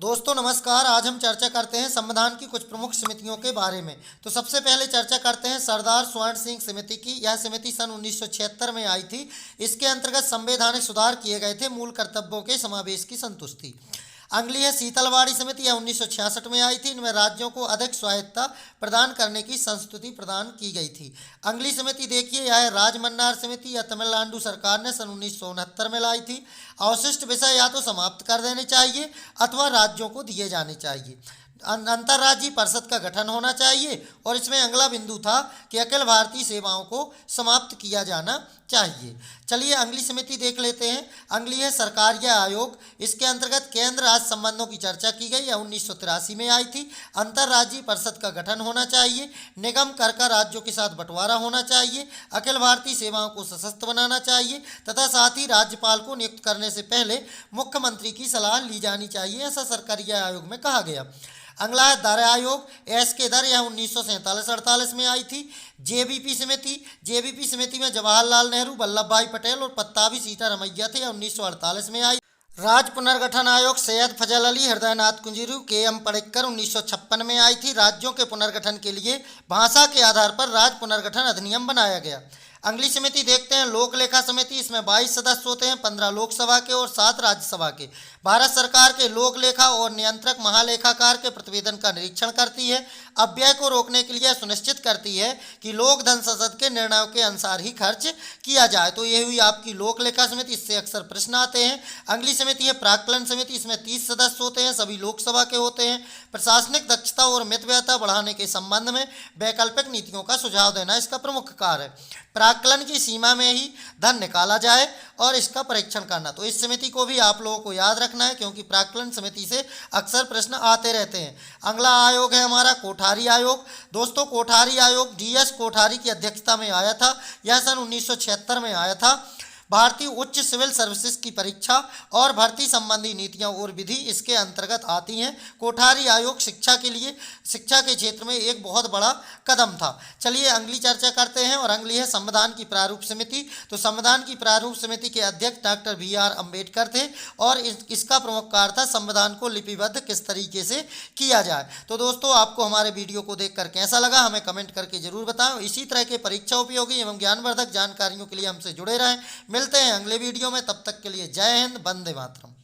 दोस्तों नमस्कार। आज हम चर्चा करते हैं संविधान की कुछ प्रमुख समितियों के बारे में। तो सबसे पहले चर्चा करते हैं सरदार स्वर्ण सिंह समिति की। यह समिति सन 1976 में आई थी। इसके अंतर्गत संवैधानिक सुधार किए गए थे, मूल कर्तव्यों के समावेश की संतुष्टि। अगली है शीतलवाड़ी समिति। यह 1966 में आई थी। इनमें राज्यों को अधिक स्वायत्तता प्रदान करने की संस्तुति प्रदान की गई थी। अगली समिति देखिए, यह है राजमन्नार समिति। यह तमिलनाडु सरकार ने सन 1969 में लाई थी। अवशिष्ट विषय या तो समाप्त कर देने चाहिए अथवा राज्यों को दिए जाने चाहिए। अंतर्राज्यीय परिषद का गठन होना चाहिए और इसमें अगला बिंदु था कि अखिल भारतीय सेवाओं को समाप्त किया जाना चाहिए। चलिए अगली समिति देख लेते हैं। अगली है सरकारीय आयोग। इसके अंतर्गत केंद्र राज्य संबंधों की चर्चा की गई। यह 1983 में आई थी। अंतर्राज्यीय परिषद का गठन होना चाहिए। निगम कर का राज्यों के साथ बंटवारा होना चाहिए। अखिल भारतीय सेवाओं को सशक्त बनाना चाहिए तथा साथ ही राज्यपाल को नियुक्त करने से पहले मुख्यमंत्री की सलाह ली जानी चाहिए, ऐसा सरकारीय आयोग में कहा गया। अगला है दर आयोग। एस के दर। यह 1947-48 में आई थी। जेबीपी समिति में जवाहरलाल नेहरू, वल्लभ भाई पटेल और पट्टाभी सीतारमैया थे। यह 1948 में आई। राज्य पुनर्गठन आयोग। सैयद फजल अली, हृदयनाथ कुंजीरू, के.एम. पडिक्कर 1956 में आई थी। राज्यों के पुनर्गठन के लिए भाषा के आधार पर राज्य पुनर्गठन अधिनियम बनाया गया। अगली समिति देखते हैं लोक लेखा समिति। इसमें 22 सदस्य होते हैं, 15 लोकसभा के और 7 राज्यसभा के। भारत सरकार के लोक लेखा और नियंत्रक महालेखाकार के प्रतिवेदन का निरीक्षण करती है। अपव्यय को रोकने के लिए सुनिश्चित करती है कि लोक धन संसद के निर्णयों के अनुसार ही खर्च किया जाए। तो ये हुई आपकी लोक लेखा समिति। इससे अक्सर प्रश्न आते हैं। अगली समिति है प्राक्कलन समिति। इसमें 30 सदस्य होते हैं, सभी लोकसभा के होते हैं। प्रशासनिक दक्षता और मितव्ययता बढ़ाने के संबंध में वैकल्पिक नीतियों का सुझाव देना इसका प्रमुख कार्य है। प्राक्कलन की सीमा में ही धन निकाला जाए और इसका परीक्षण करना। तो इस समिति को भी आप लोगों को याद रखना है क्योंकि प्राक्कलन समिति से अक्सर प्रश्न आते रहते हैं। अगला आयोग है हमारा कोठारी आयोग। दोस्तों कोठारी आयोग डीएस कोठारी की अध्यक्षता में आया था। यह सन 1976 में आया था। भारतीय उच्च सिविल सर्विसेज की परीक्षा और भर्ती संबंधी नीतियां और विधि इसके अंतर्गत आती हैं। कोठारी आयोग शिक्षा के क्षेत्र में एक बहुत बड़ा कदम था। चलिए अगली चर्चा करते हैं और अगली है संविधान की प्रारूप समिति। तो संविधान की प्रारूप समिति के अध्यक्ष डॉक्टर बी.आर. अम्बेडकर थे और इसका प्रमुख कार्य था संविधान को लिपिबद्ध किस तरीके से किया जाए। तो दोस्तों आपको हमारे वीडियो को देखकर कैसा लगा हमें कमेंट करके जरूर बताएं। इसी तरह के परीक्षा उपयोगी एवं ज्ञानवर्धक जानकारियों के लिए हमसे जुड़े रहें। मिलते हैं अगले वीडियो में। तब तक के लिए जय हिंद, वंदे मातरम।